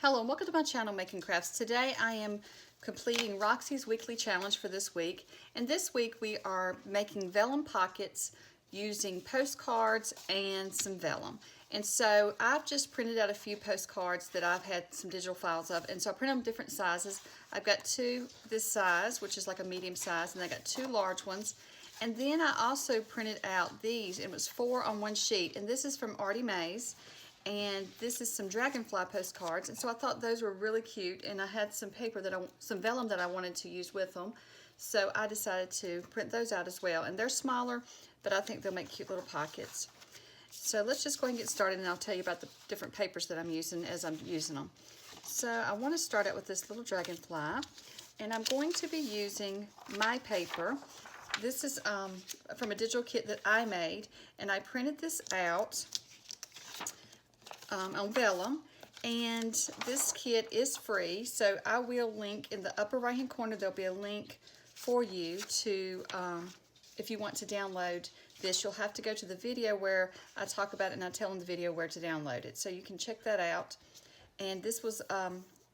Hello and welcome to my channel Making Crafts. Today I am completing Roxy's weekly challenge for this week, and this week we are making vellum pockets using postcards and some vellum. And so I've just printed out a few postcards that I've had some digital files of, and so I printed them different sizes. I've got two this size, which is like a medium size, and I got two large ones. And then I also printed out these, and it was 4 on one sheet, and this is from ArtyMaze. And this is some Dragonfly postcards, and so I thought those were really cute, and I had some paper some vellum that I wanted to use with them, so I decided to print those out as well. And they're smaller, but I think they'll make cute little pockets. So let's just go ahead and get started, and I'll tell you about the different papers that I'm using as I'm using them. So I want to start out with this little dragonfly, and I'm going to be using my paper. This is from a digital kit that I made, and I printed this out on vellum, and this kit is free, so I will link in the upper right hand corner. There'll be a link for you to if you want to download this. You'll have to go to the video where I talk about it, and I tell in the video where to download it, so you can check that out. And this was a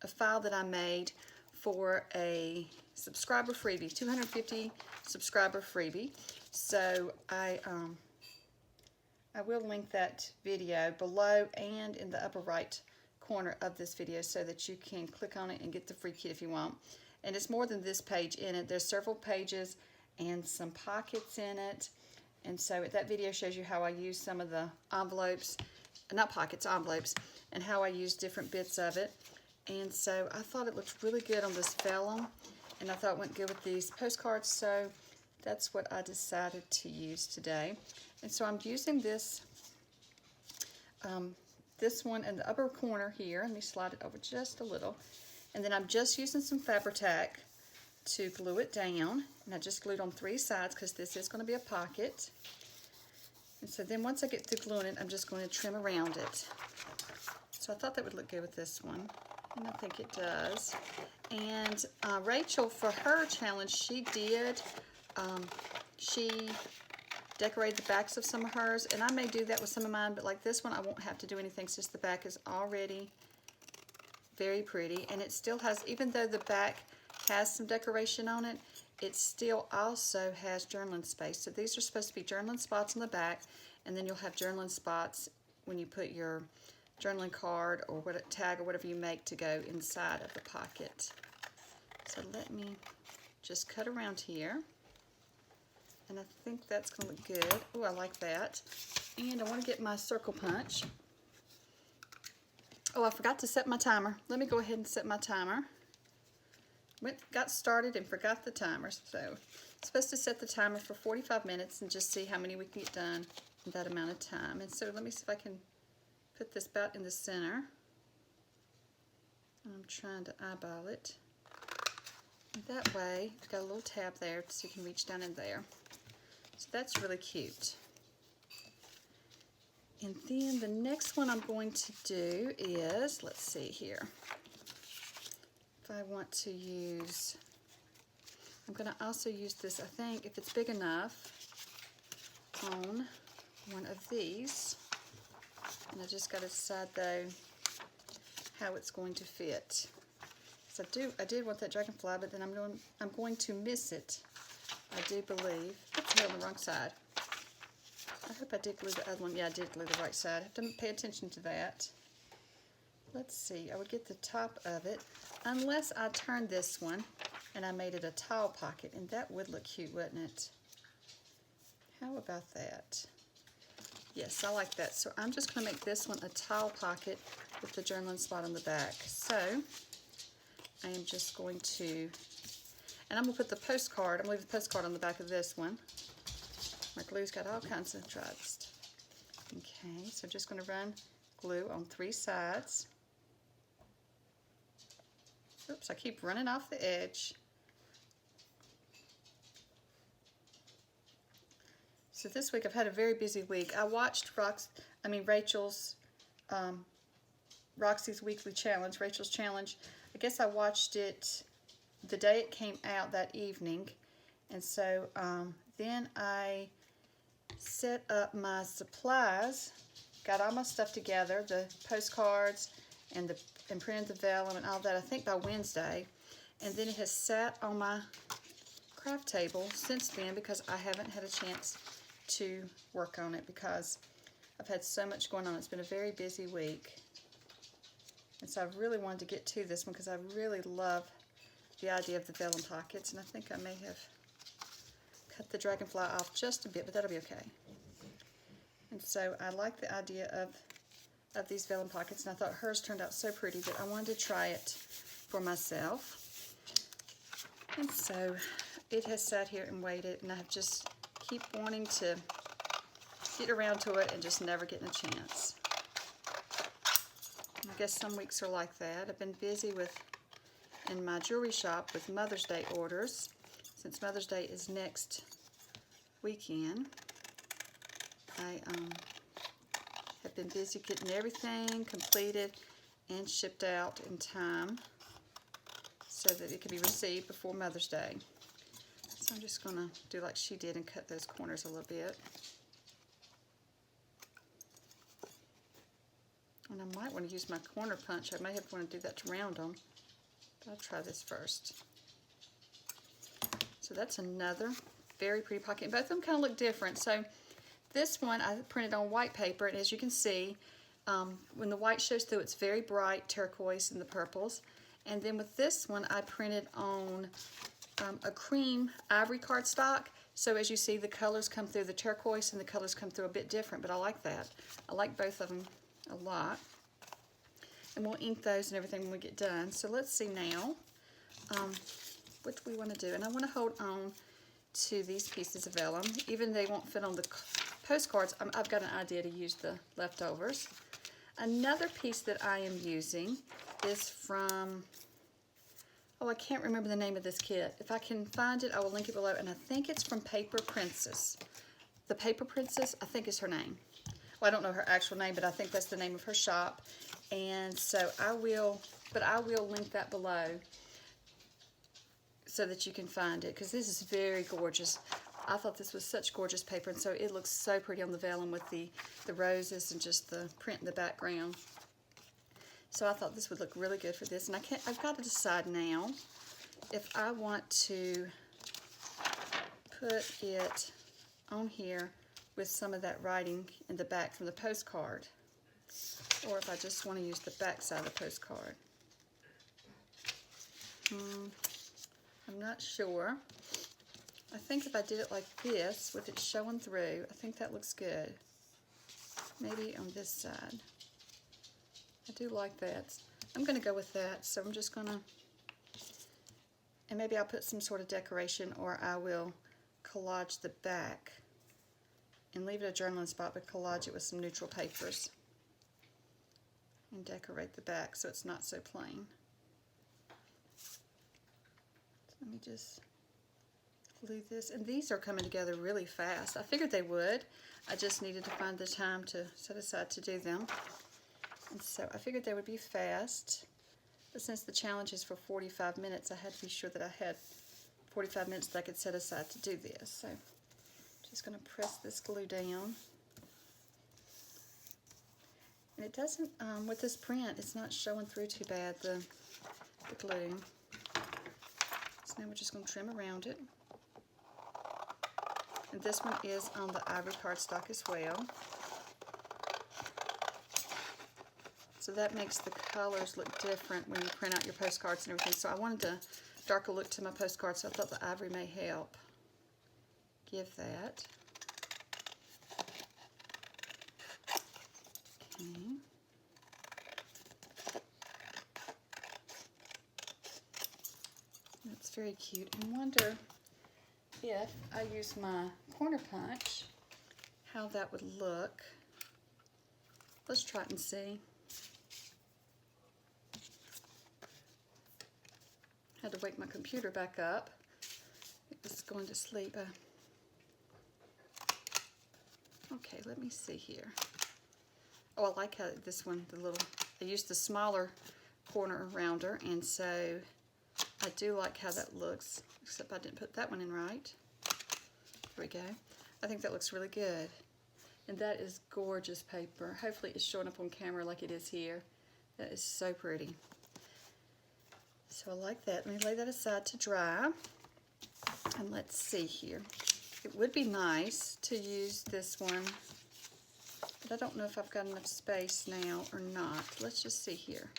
file that I made for a subscriber freebie, 250 subscriber freebie. So I will link that video below and in the upper right corner of this video so that you can click on it and get the free kit if you want. And it's more than this page in it. There's several pages and some pockets in it. And so that video shows you how I use some of the envelopes, not pockets, envelopes, and how I use different bits of it. And so I thought it looked really good on this vellum, and I thought it went good with these postcards, so that's what I decided to use today. And so I'm using this this one in the upper corner here. Let me slide it over just a little. And then I'm just using some Fabri-Tac to glue it down. And I just glued on 3 sides because this is going to be a pocket. And so then once I get through gluing it, I'm just going to trim around it. So I thought that would look good with this one, and I think it does. And Rachel, for her challenge, she decorated the backs of some of hers, and I may do that with some of mine, but like this one I won't have to do anything since the back is already very pretty. And it still has, even though the back has some decoration on it, it still also has journaling space. So these are supposed to be journaling spots on the back, and then you'll have journaling spots when you put your journaling card or what tag or whatever you make to go inside of the pocket. So let me just cut around here. And I think that's going to look good. Oh, I like that. And I want to get my circle punch. Oh, I forgot to set my timer. Let me go ahead and set my timer. Got started and forgot the timer. So I'm supposed to set the timer for 45 minutes and just see how many we can get done in that amount of time. And so let me see if I can put this about in the center. I'm trying to eyeball it. And that way, you've got a little tab there so you can reach down in there. So that's really cute. And then the next one I'm going to do is, let's see here. If I want to use, I'm going to also use this, I think, if it's big enough, on one of these. And I just got to decide, though, how it's going to fit. So I did want that dragonfly, but then I'm going to miss it. I do believe. It's on the wrong side. I hope I did glue the other one. Yeah, I did glue the right side. I have to pay attention to that. Let's see. I would get the top of it, unless I turned this one and I made it a tile pocket, and that would look cute, wouldn't it? How about that? Yes, I like that. So I'm just going to make this one a tile pocket with the journaling spot on the back. So I am just going to, and I'm going to put the postcard, I'm going to leave the postcard on the back of this one. My glue's got all kinds of trust. Okay, so I'm just going to run glue on 3 sides. Oops, I keep running off the edge. So this week I've had a very busy week. I watched Rachel's Roxy's weekly challenge, Rachel's challenge. I guess I watched it the day it came out that evening, and so then I set up my supplies, got all my stuff together, the postcards and printed the vellum and all that, I think by Wednesday. And then it has sat on my craft table since then because I haven't had a chance to work on it because I've had so much going on. It's been a very busy week. And so I really wanted to get to this one because I really love the idea of the vellum pockets, and I think I may have cut the dragonfly off just a bit, but that'll be okay. And so I like the idea of these vellum pockets, and I thought hers turned out so pretty that I wanted to try it for myself. And so it has sat here and waited, and I have just keep wanting to get around to it and just never getting a chance. I guess some weeks are like that. I've been busy in my jewelry shop with Mother's Day orders. Since Mother's Day is next weekend, I have been busy getting everything completed and shipped out in time so that it can be received before Mother's Day. So I'm just going to do like she did and cut those corners a little bit. And I might want to use my corner punch. I may have want to do that to round them. But I'll try this first. So that's another very pretty pocket. Both of them kind of look different. So this one I printed on white paper, and as you can see, when the white shows through, it's very bright turquoise in the purples. And then with this one, I printed on a cream ivory cardstock. So as you see, the colors come through, the turquoise and the colors come through a bit different, but I like that. I like both of them a lot. And we'll ink those and everything when we get done. So let's see now what we want to do. And I want to hold on to these pieces of vellum. Even they won't fit on the postcards, I've got an idea to use the leftovers. Another piece that I am using is from, oh, I can't remember the name of this kit. If I can find it, I will link it below. And I think it's from Paper Princess. The Paper Princess, I think is her name. Well, I don't know her actual name, but I think that's the name of her shop. And so I will link that below so that you can find it, because this is very gorgeous. I thought this was such gorgeous paper, and so it looks so pretty on the vellum with the roses and just the print in the background. So I thought this would look really good for this, and I've got to decide now if I want to put it on here with some of that writing in the back from the postcard, or if I just want to use the back side of the postcard. I'm not sure. I think if I did it like this, with it showing through, I think that looks good. Maybe on this side. I do like that. I'm going to go with that, so I'm just going to, and maybe I'll put some sort of decoration, or I will collage the back and leave it a journaling spot, but collage it with some neutral papers and decorate the back so it's not so plain. So let me just glue this, and these are coming together really fast. I figured they would. I just needed to find the time to set aside to do them. And so I figured they would be fast, but since the challenge is for 45 minutes, I had to be sure that I had 45 minutes that I could set aside to do this. So just going to press this glue down. And it doesn't, with this print, it's not showing through too bad, the glue. So now we're just going to trim around it. And this one is on the ivory cardstock as well. So that makes the colors look different when you print out your postcards and everything. So I wanted a darker look to my postcards, so I thought the ivory may help give that. Okay. That's very cute. I wonder if I use my corner punch, how that would look. Let's try it and see. Had to wake my computer back up. It was going to sleep. Okay, let me see here. Oh, I like how this one, I used the smaller corner rounder, and so I do like how that looks, except I didn't put that one in right. There we go. I think that looks really good. And that is gorgeous paper. Hopefully it's showing up on camera like it is here. That is so pretty. So I like that. Let me lay that aside to dry. And let's see here. It would be nice to use this one, but I don't know if I've got enough space now or not. Let's just see here.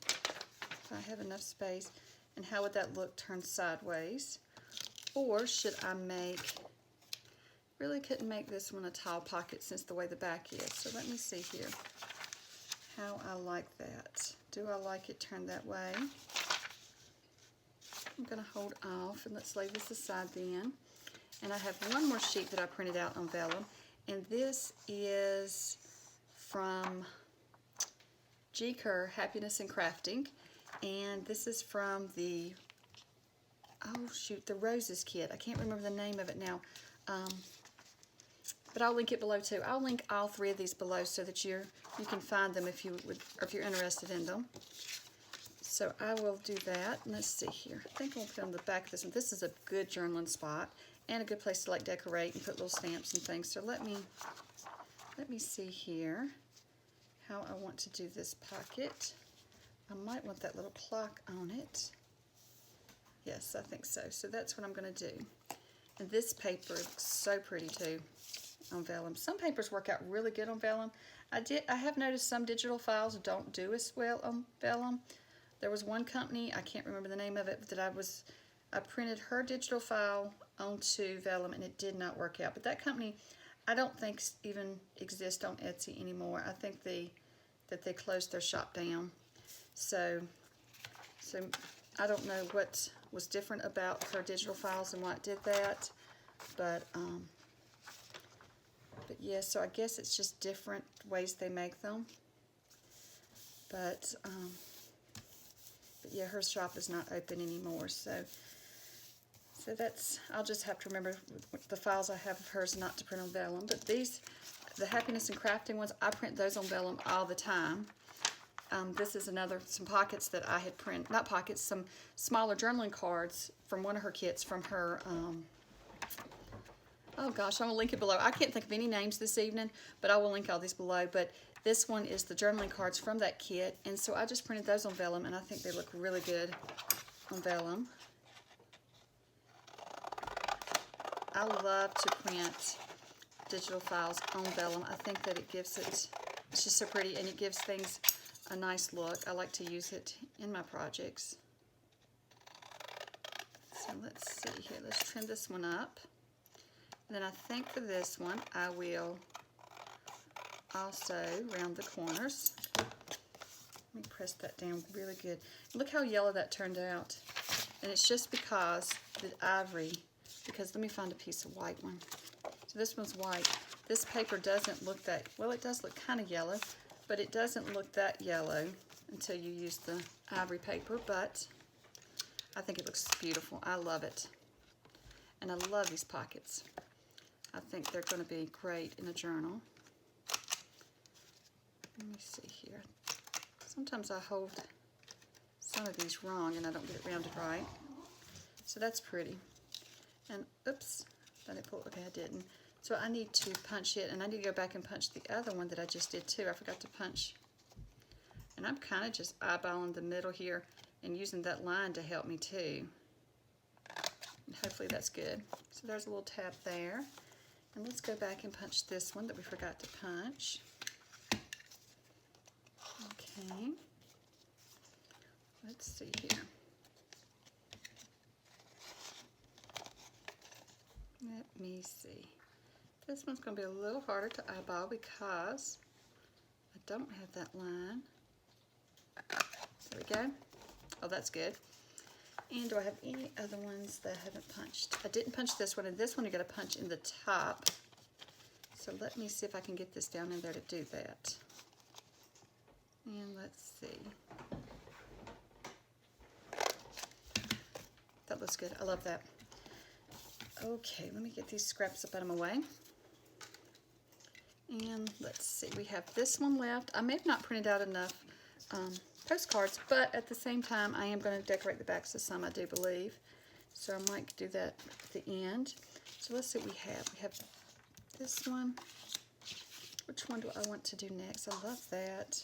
If I have enough space, and how would that look turned sideways? Or should I really couldn't make this one a tile pocket since the way the back is. So let me see here how I like that. Do I like it turned that way? I'm going to hold off, and let's lay this aside then. And I have one more sheet that I printed out on vellum, and this is from G. Kerr, Happiness and Crafting, and this is from the, oh shoot, the Roses kit. I can't remember the name of it now, but I'll link it below too. I'll link all three of these below so that you can find them if you would, or if you're interested in them. So I will do that. Let's see here. I think I'll put on the back of this one. This is a good journaling spot and a good place to like decorate and put little stamps and things. So let me see here how I want to do this pocket. I might want that little clock on it. Yes, I think so. So that's what I'm going to do. And this paper looks so pretty too on vellum. Some papers work out really good on vellum. I have noticed some digital files don't do as well on vellum. There was one company, I can't remember the name of it, that I printed her digital file onto vellum and it did not work out. But that company, I don't think even exists on Etsy anymore. I think that they closed their shop down. So I don't know what was different about her digital files and why it did that. But yeah, so I guess it's just different ways they make them. But yeah, her shop is not open anymore, so that's, I'll just have to remember the files I have of hers not to print on vellum. But these, the Happiness and Crafting ones, I print those on vellum all the time. This is some pockets that I had printed, not pockets, some smaller journaling cards from one of her kits from her, oh gosh, I'm going to link it below. I can't think of any names this evening, but I will link all these below. But this one is the journaling cards from that kit, and so I just printed those on vellum, and I think they look really good on vellum. I love to print digital files on vellum. I think that it gives it's just so pretty, and it gives things a nice look. I like to use it in my projects. So let's see here. Let's trim this one up. And then I think for this one, I will also round the corners. Let me press that down really good. Look how yellow that turned out. And it's just because the ivory, because let me find a piece of white one. So this one's white. This paper doesn't look that, well, it does look kind of yellow, but it doesn't look that yellow until you use the ivory paper, but I think it looks beautiful. I love it. And I love these pockets. I think they're going to be great in a journal. Let me see here. Sometimes I hold some of these wrong and I don't get it rounded right. So that's pretty. And oops, I didn't pull, okay, I didn't. So I need to punch it, and I need to go back and punch the other one that I just did too. I forgot to punch. And I'm kind of just eyeballing the middle here and using that line to help me too. And hopefully that's good. So there's a little tab there. And let's go back and punch this one that we forgot to punch. Okay. Let's see here. Let me see. This one's going to be a little harder to eyeball because I don't have that line. There we go. Oh, that's good. And do I have any other ones that I haven't punched? I didn't punch this one, and this one you got to punch in the top. So let me see if I can get this down in there to do that. And let's see. That looks good. I love that. Okay, let me get these scraps up out of my way. And let's see, we have this one left. I may have not printed out enough postcards, but at the same time, I am going to decorate the backs of some, I do believe. So I might do that at the end. So let's see what we have. We have this one. Which one do I want to do next? I love that.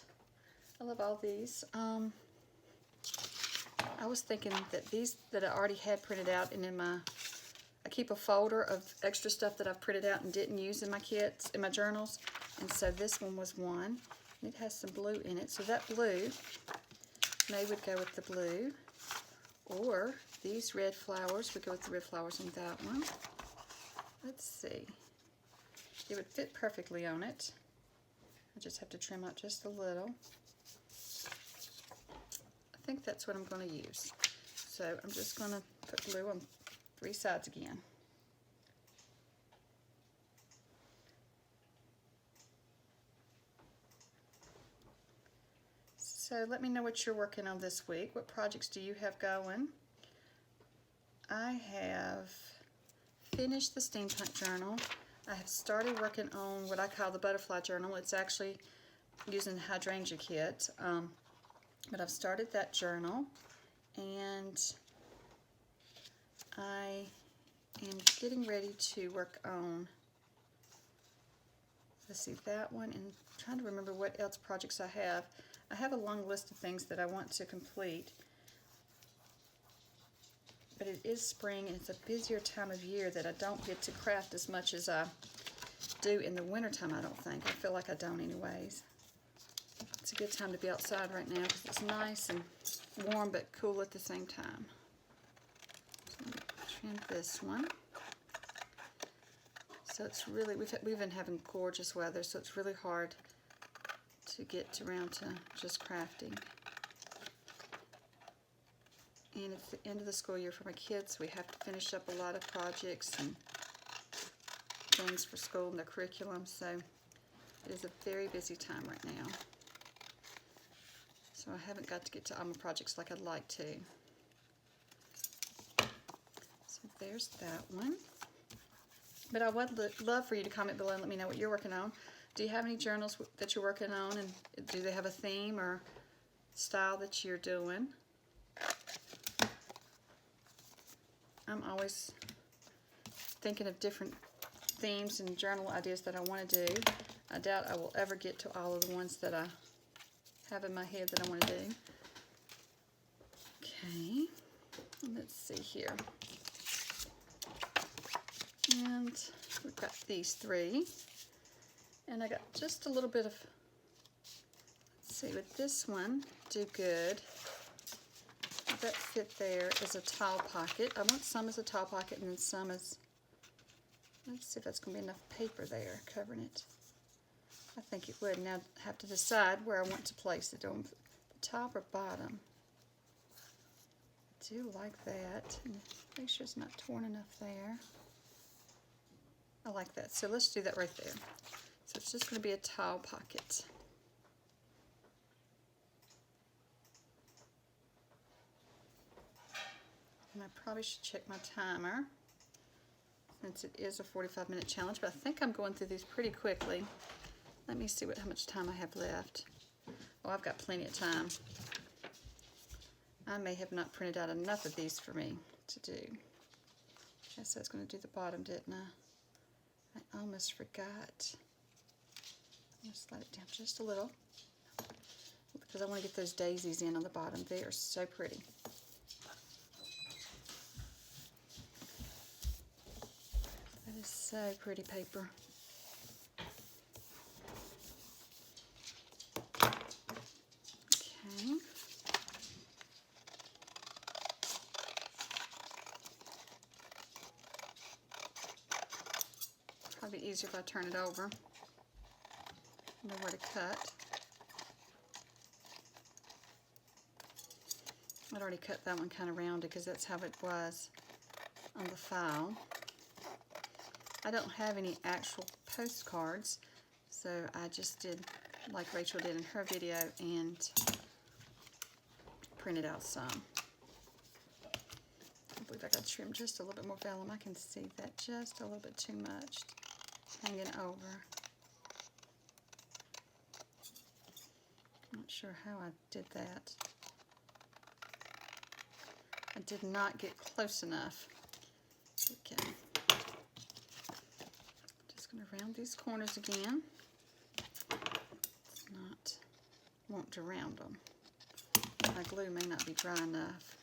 I love all these. I was thinking that these that I already had printed out, and in I keep a folder of extra stuff that I've printed out and didn't use in my kits, in my journals, and so this one was one. And it has some blue in it, so that blue may would go with the blue, or these red flowers would go with the red flowers on that one. Let's see. It would fit perfectly on it. I just have to trim out just a little. I think that's what I'm going to use. So I'm just going to put blue on 3 sides again. So let me know what you're working on this week. What projects do you have going? I have finished the steampunk journal. I have started working on what I call the butterfly journal. It's actually using the hydrangea kit. But I've started that journal, and I am getting ready to work on, let's see, that one, and I'm trying to remember what else projects I have. I have a long list of things that I want to complete, but it is spring and it's a busier time of year that I don't get to craft as much as I do in the wintertime, I don't think. I feel like I don't anyways. It's a good time to be outside right now because it's nice and warm but cool at the same time. So I'm going to trim this one. So it's really, we've been having gorgeous weather, so it's really hard to get around to just crafting. And it's the end of the school year for my kids. We have to finish up a lot of projects and things for school and their curriculum, so it is a very busy time right now. So I haven't got to get to all my projects like I'd like to. So there's that one. But I would love for you to comment below and let me know what you're working on. Do you have any journals that you're working on, and do they have a theme or style that you're doing? I'm always thinking of different themes and journal ideas that I want to do. I doubt I will ever get to all of the ones that I have in my head that I want to do. Okay, let's see here. And we've got these 3. And I got just a little bit of, let's see, with this one, do good. That fit there is a towel pocket. I want some as a towel pocket and then some as, let's see if that's going to be enough paper there covering it. I think it would. Now I have to decide where I want to place it, on the top or bottom. I do like that. Make sure it's not torn enough there. I like that. So let's do that right there. So it's just going to be a towel pocket. And I probably should check my timer since it is a 45-minute challenge, but I think I'm going through these pretty quickly. Let me see how much time I have left. Oh, I've got plenty of time. I may have not printed out enough of these for me to do. I said I was going to do the bottom, didn't I? I almost forgot. I'm going to slide it down just a little because I want to get those daisies in on the bottom. They are so pretty. That is so pretty paper. Okay. Probably easier if I turn it over. Know where to cut. I'd already cut that one kind of rounded because that's how it was on the file. I don't have any actual postcards, so I just did like Rachel did in her video and printed out some. I believe I got to trim just a little bit more vellum. I can see that just a little bit too much hanging over. Not sure how I did that. I did not get close enough. Okay. Just going to round these corners again. It's not want to round them. My glue may not be dry enough.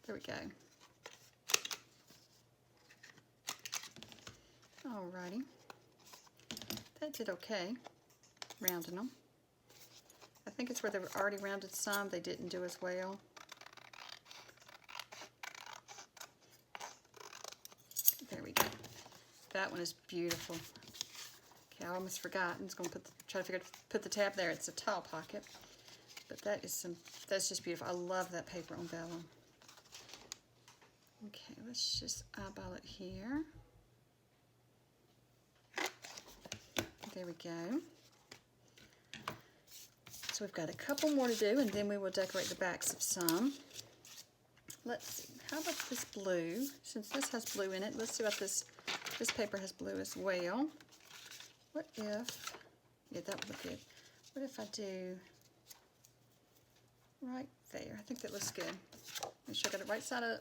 There we go. Alrighty. That did okay, rounding them. I think it's where they were already rounded some, they didn't do as well. There we go. That one is beautiful. Okay, I almost forgot. I'm just going to try to put the tab there. It's a towel pocket, but that's just beautiful. I love that paper on Vellum. Okay, let's just eyeball it here. There we go. So we've got a couple more to do, and then we will decorate the backs of some. Let's see. How about this blue? Since this has blue in it, let's see about this. This paper has blue as well. What if, yeah, that would look good. What if I do right there? I think that looks good. Make sure I got it right side up.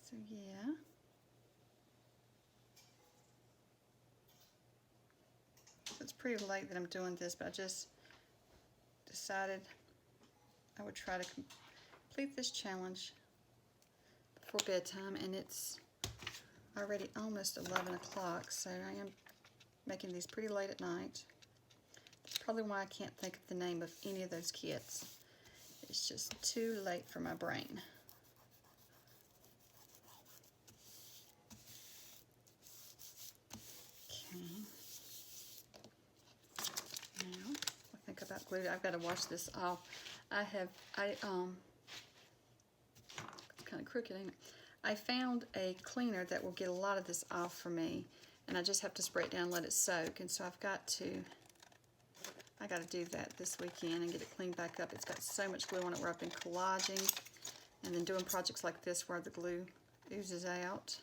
So yeah. So it's pretty late that I'm doing this, but I just decided I would try to complete this challenge before bedtime, and it's already almost 11 o'clock, so I am making these pretty late at night. That's probably why I can't think of the name of any of those kits. It's just too late for my brain. Okay. Now, I think about glue. I've got to wash this off. It's kind of crooked, ain't it? I found a cleaner that will get a lot of this off for me, and I just have to spray it down and let it soak, and so I got to do that this weekend and get it cleaned back up. It's got so much glue on it where I've been collaging and then doing projects like this where the glue oozes out.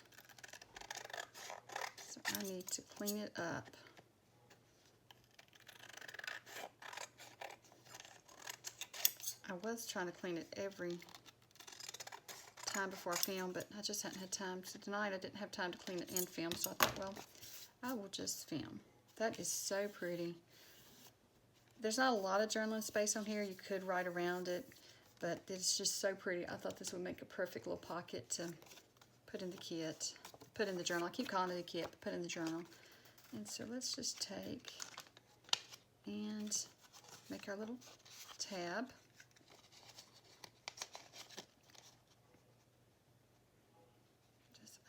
So I need to clean it up. I was trying to clean it every time before I film, but I just hadn't had time. So tonight I didn't have time to clean it and film, so I thought, well, I will just film. That is so pretty. There's not a lot of journaling space on here. You could write around it, but it's just so pretty. I thought this would make a perfect little pocket to put in the kit, put in the journal. I keep calling it a kit, but put in the journal. And so let's just take and make our little tab.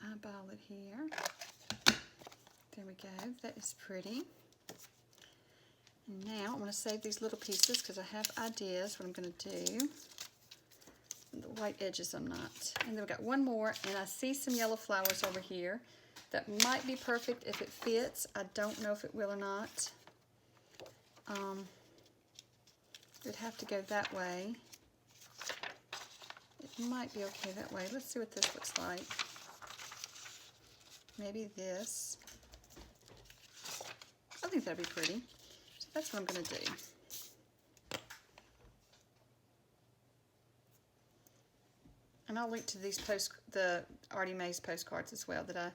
Eyeball it here. There we go. That is pretty. And now I'm going to save these little pieces because I have ideas what I'm going to do. The white edges I'm not. And then we've got one more, and I see some yellow flowers over here. That might be perfect if it fits. I don't know if it will or not. It'd have to go that way. It might be okay that way. Let's see what this looks like. Maybe this. I think that'd be pretty. So that's what I'm going to do. And I'll link to these the ArtyMaze postcards as well that I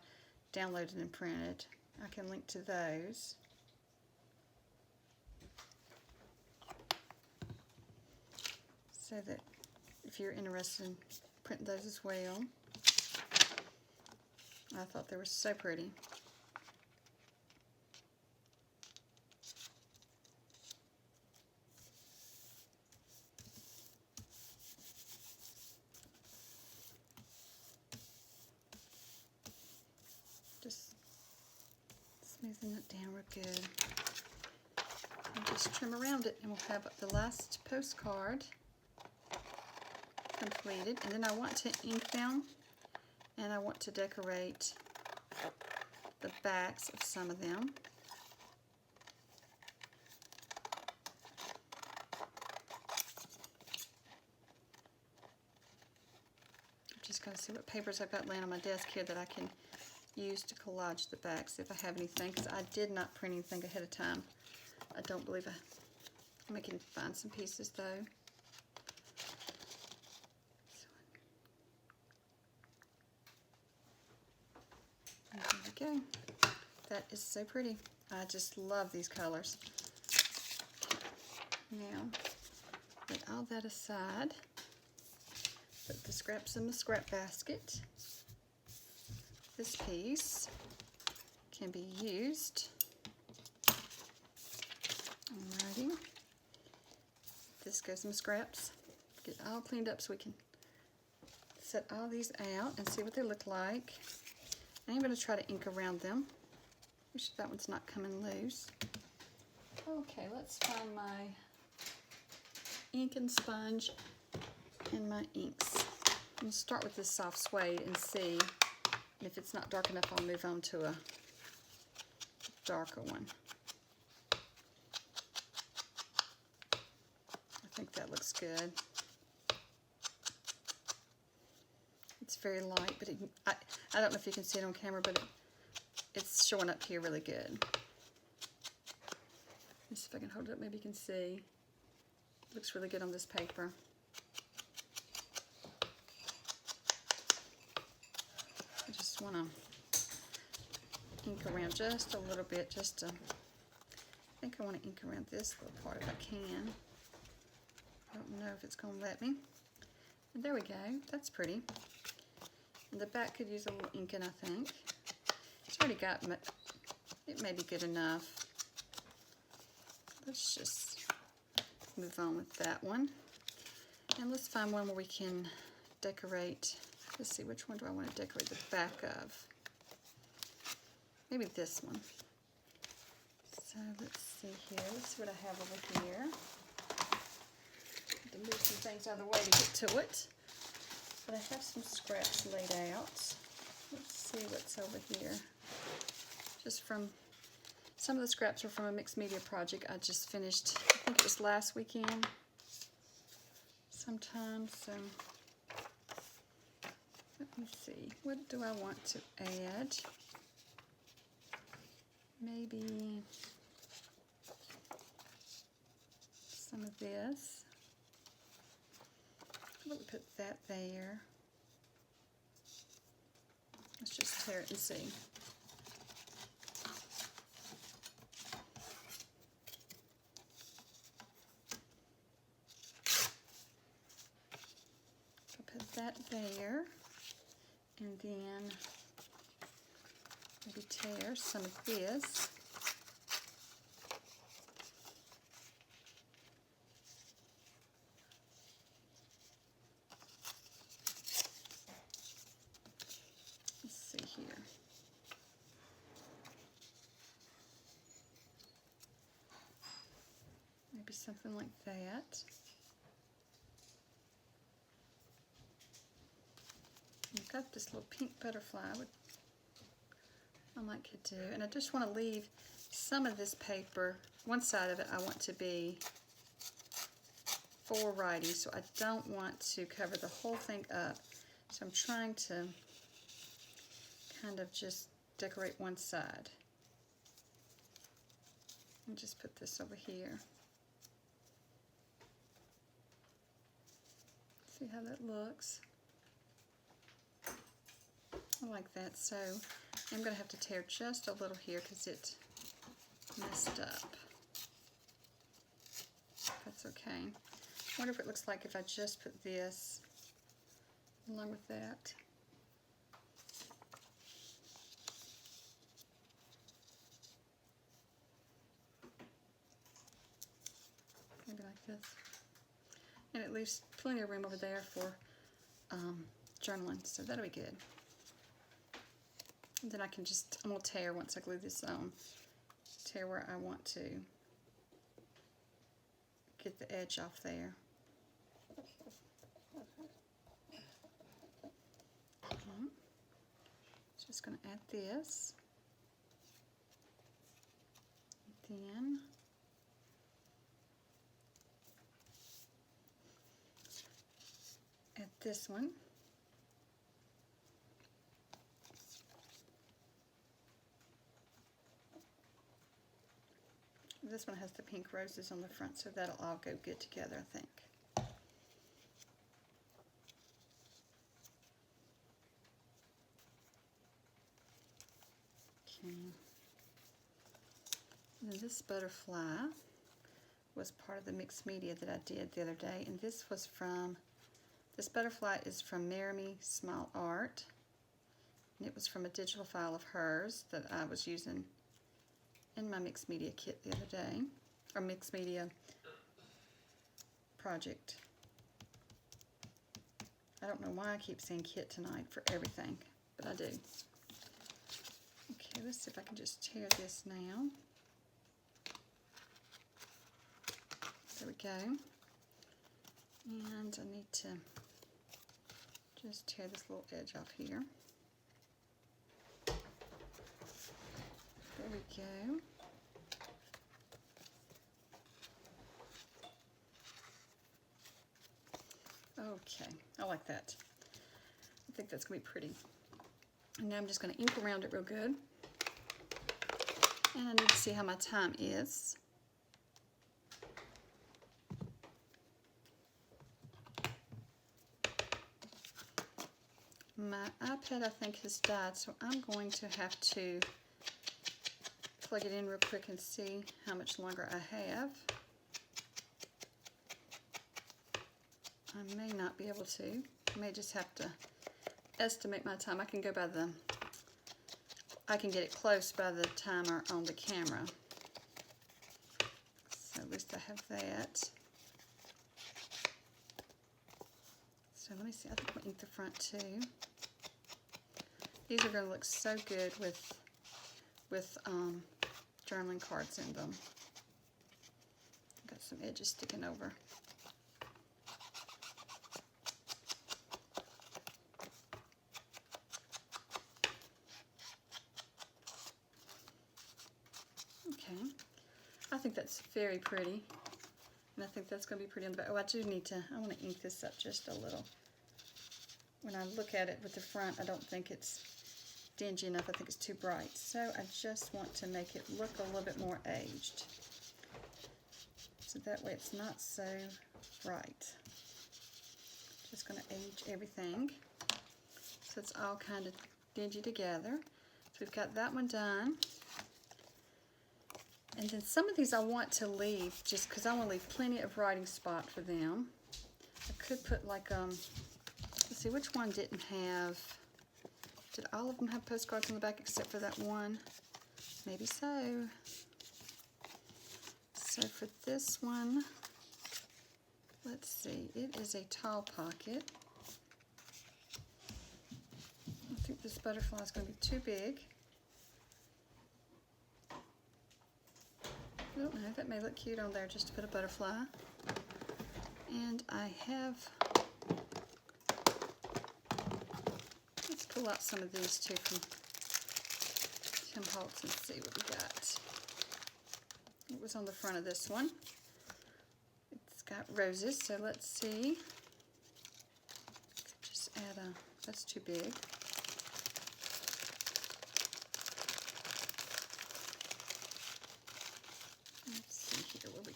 downloaded and printed. I can link to those. So that if you're interested in printing those as well. I thought they were so pretty. Just smoothing it down real good. And just trim around it, and we'll have the last postcard completed. And then I want to ink them. And I want to decorate the backs of some of them. I'm just going to see what papers I've got laying on my desk here that I can use to collage the backs if I have anything, because I did not print anything ahead of time. I don't believe I can find some pieces though. There we go. That is so pretty. I just love these colors. Now, put all that aside. Put the scraps in the scrap basket. This piece can be used. Alrighty. This goes in the scraps. Get it all cleaned up so we can set all these out and see what they look like. I'm going to try to ink around them. Wish that one's not coming loose. Okay, let's find my ink and sponge and my inks. I'm going to start with this soft suede and see. And if it's not dark enough, I'll move on to a darker one. I think that looks good. It's very light, but I don't know if you can see it on camera, but it's showing up here really good. Let's see if I can hold it up, maybe you can see. It looks really good on this paper. I just want to ink around just a little bit, I think I want to ink around this little part if I can. I don't know if it's going to let me. And there we go, that's pretty. And the back could use a little inking, I think. It's already got, it may be good enough. Let's just move on with that one. And let's find one where we can decorate. Let's see, which one do I want to decorate the back of? Maybe this one. So let's see here. Let's see what I have over here. To move some things out of the way to get to it. But I have some scraps laid out. Let's see what's over here. Just from, some of the scraps are from a mixed media project I just finished, I think it was last weekend sometime, so let me see, what do I want to add? Maybe some of this. We'll put that there. Let's just tear it and see. I'll put that there, and then maybe tear some of this. Here. Maybe something like that. I've got this little pink butterfly I might could do, and I just want to leave some of this paper, one side of it I want to be for writing, so I don't want to cover the whole thing up. So I'm trying to kind of just decorate one side. And just put this over here. See how that looks? I like that. So I'm going to have to tear just a little here because it messed up. That's okay. I wonder if it looks like if I just put this along with that. Maybe like this. And it leaves plenty of room over there for journaling, so that'll be good. And then I can just, I'm going to tear once I glue this on. Tear where I want to get the edge off there. Just going to add this. Then add this one. This one has the pink roses on the front, so that'll all go good together, I think. Okay. this butterfly was part of the mixed media that I did the other day, and this butterfly is from Maremy Smile Art, and it was from a digital file of hers that I was using in my mixed media kit the other day, or mixed media project. I don't know why I keep saying kit tonight for everything, but I do. Okay, let's see if I can just tear this now. There we go. And I need to just tear this little edge off here. There we go. Okay, I like that. I think that's going to be pretty. And now I'm just going to ink around it real good. And I need to see how my time is. My iPad, I think, has died, so I'm going to have to plug it in real quick and see how much longer I have. I may not be able to. I may just have to estimate my time. I can go by the, I can get it close by the timer on the camera. So at least I have that. So let me see, I think we'll ink the front too. These are going to look so good with journaling cards in them. Got some edges sticking over. Okay, I think that's very pretty, and I think that's going to be pretty on the back. Oh, I do need to, I want to ink this up just a little. When I look at it with the front, I don't think it's dingy enough. I think it's too bright. So I just want to make it look a little bit more aged. So that way it's not so bright. Just going to age everything so it's all kind of dingy together. So we've got that one done. And then some of these I want to leave just because I want to leave plenty of writing spot for them. I could put like, let's see, which one didn't have, did all of them have postcards on the back except for that one? Maybe so. So for this one, let's see, it is a tall pocket. I think this butterfly is going to be too big. I don't know, that may look cute on there just to put a butterfly. And I have, let's pull out some of these too from Tim Holtz and see what we got. It was on the front of this one. It's got roses, so let's see. Just add a, that's too big.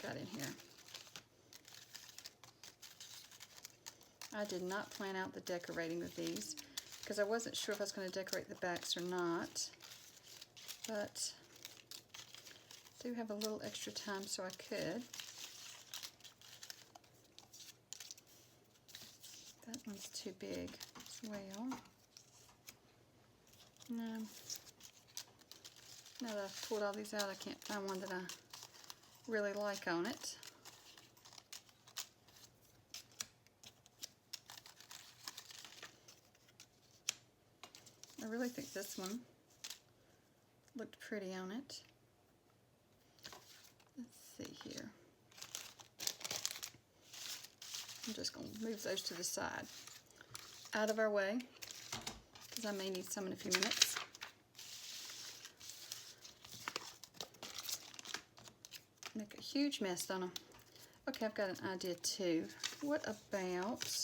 Got in here. I did not plan out the decorating of these because I wasn't sure if I was going to decorate the backs or not, but I do have a little extra time so I could. That one's too big as well. No. Now that I've pulled all these out, I can't find one that I really like on it. I really think this one looked pretty on it. Let's see here. I'm just going to move those to the side, out of our way, because I may need some in a few minutes. Make a huge mess on them. Okay, I've got an idea too. What about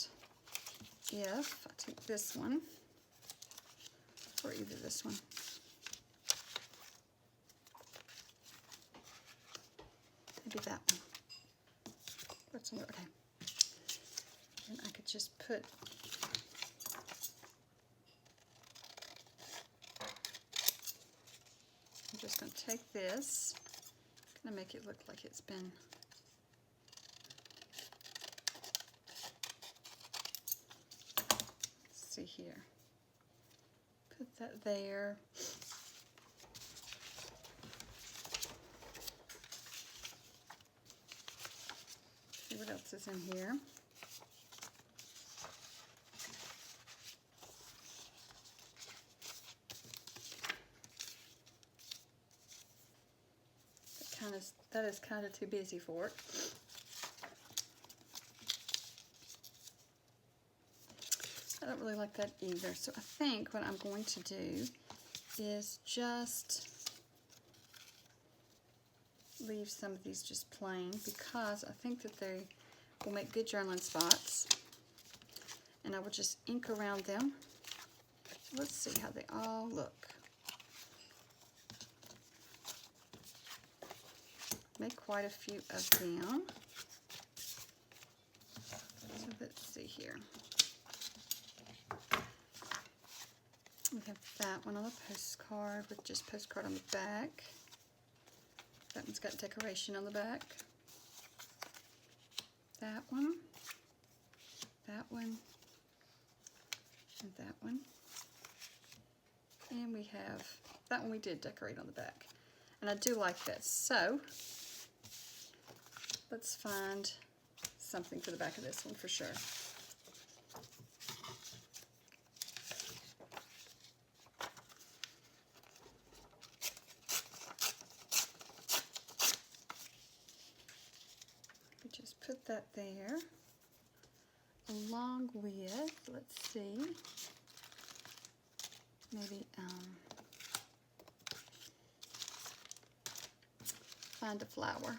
if I take this one, or either this one, maybe that one. What's on there? Okay. And I could just put I'm just going to take this, Gonna make it look like it's been see here. Put that there. See what else is in here. That is kind of too busy for it. I don't really like that either. So I think what I'm going to do is just leave some of these just plain because I think that they will make good journaling spots. And I will just ink around them. So let's see how they all look. Make quite a few of them. So let's see here. We have that one on a postcard with just postcard on the back. That one's got decoration on the back. That one, and that one. And we have, that one we did decorate on the back. And I do like this. So, let's find something for the back of this one for sure. We just put that there along with, let's see, maybe find a flower.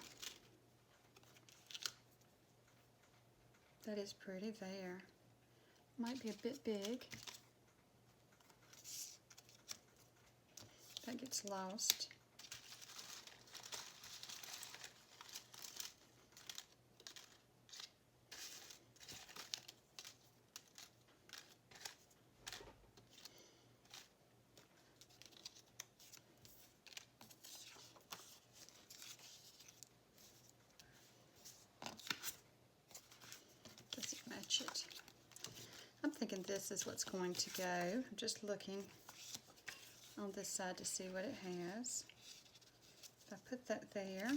That is pretty there. Might be a bit big. That gets lost. It. I'm thinking this is what's going to go. I'm just looking on this side to see what it has. If I put that there,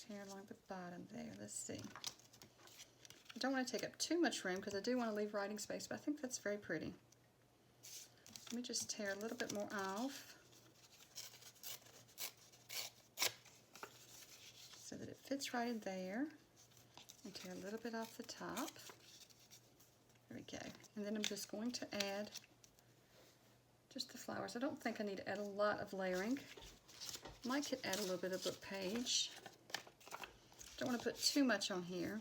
tear along the bottom there. Let's see. I don't want to take up too much room because I do want to leave writing space, but I think that's very pretty. Let me just tear a little bit more off so that it fits right in there, and tear a little bit off the top. There we go. And then I'm just going to add just the flowers. I don't think I need to add a lot of layering. Might could add a little bit of book page. Don't want to put too much on here.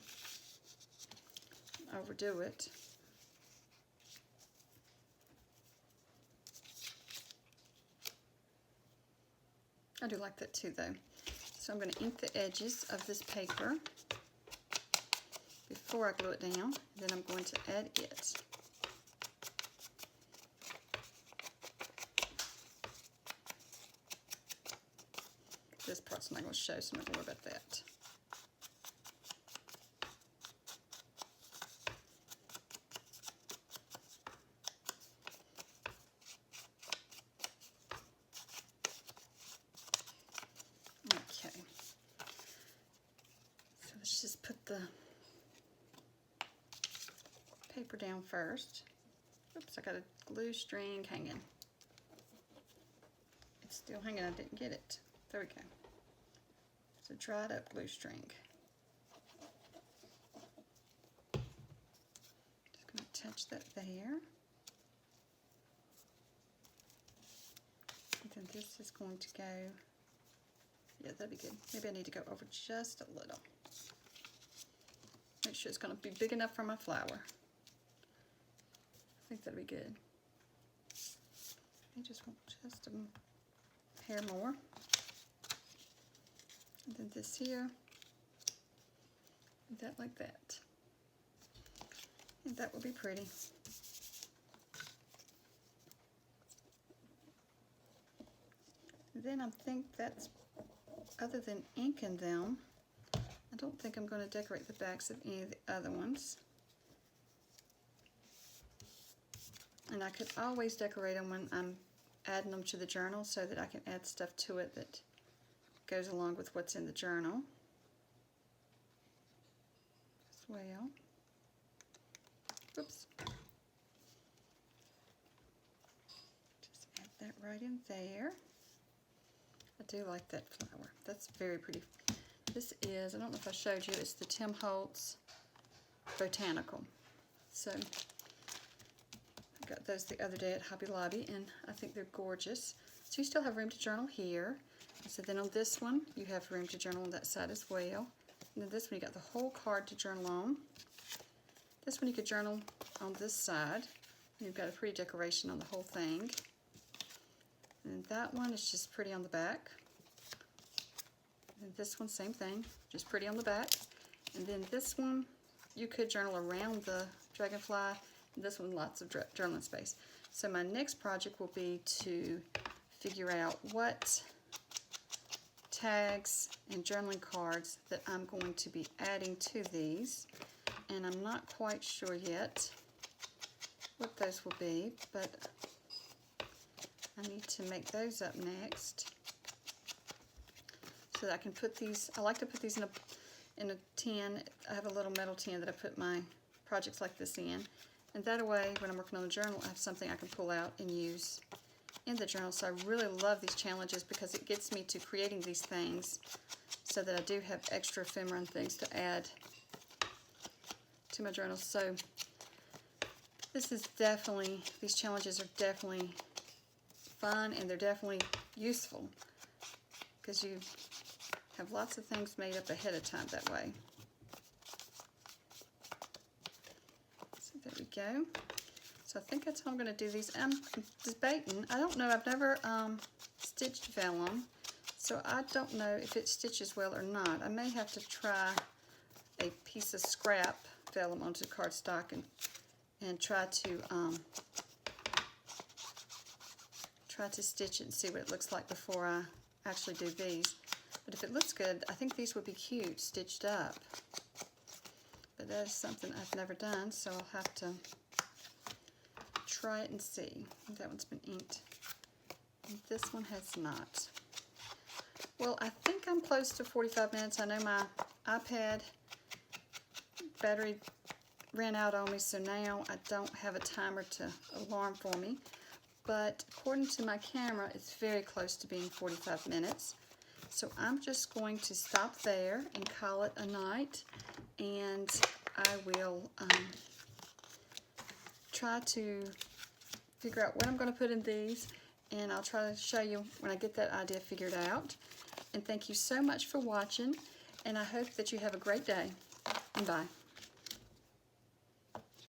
Overdo it. I do like that too though. So I'm going to ink the edges of this paper before I glue it down. Then I'm going to add it. This part's not going to show, so I'm not going to worry about that. Just put the paper down first. Oops, I got a glue string hanging. It's still hanging, I didn't get it. There we go. It's a dried up glue string. Just going to attach that there. And then this is going to go, yeah, that'd be good. Maybe I need to go over just a little. Make sure it's going to be big enough for my flower. I think that'll be good. I just want just a hair more. And then this here. And that like that. And that will be pretty. then I think that's, other than inking them, I don't think I'm going to decorate the backs of any of the other ones. And I could always decorate them when I'm adding them to the journal so that I can add stuff to it that goes along with what's in the journal as well. Oops. Just add that right in there. I do like that flower. That's very pretty. This is, I don't know if I showed you, it's the Tim Holtz Botanical. So I got those the other day at Hobby Lobby, and I think they're gorgeous. So you still have room to journal here. So then on this one, you have room to journal on that side as well. And then this one, you got the whole card to journal on. This one you could journal on this side. You've got a pretty decoration on the whole thing. And that one is just pretty on the back. And this one, same thing, just pretty on the back. And then this one, you could journal around the dragonfly. And this one, lots of journaling space. So my next project will be to figure out what tags and journaling cards that I'm going to be adding to these. And I'm not quite sure yet what those will be, but I need to make those up next so that I can put these. I like to put these in a tin. I have a little metal tin that I put my projects like this in, and that way when I'm working on the journal I have something I can pull out and use in the journal. So I really love these challenges because it gets me to creating these things so that I do have extra ephemera and things to add to my journal. So this is definitely, these challenges are definitely fun, and they're definitely useful because you have lots of things made up ahead of time that way. So there we go. So I think that's how I'm going to do these. I'm debating. I don't know. I've never stitched vellum, so I don't know if it stitches well or not. I may have to try a piece of scrap vellum onto cardstock and try to stitch it and see what it looks like before I actually do these. But if it looks good, I think these would be cute stitched up. But that is something I've never done, so I'll have to try it and see. That one's been inked. And this one has not. Well, I think I'm close to 45 minutes. I know my iPad battery ran out on me, so now I don't have a timer to alarm for me. But according to my camera, it's very close to being 45 minutes. So I'm just going to stop there and call it a night, and I will try to figure out what I'm going to put in these, and I'll try to show you when I get that idea figured out. And thank you so much for watching, and I hope that you have a great day, and bye.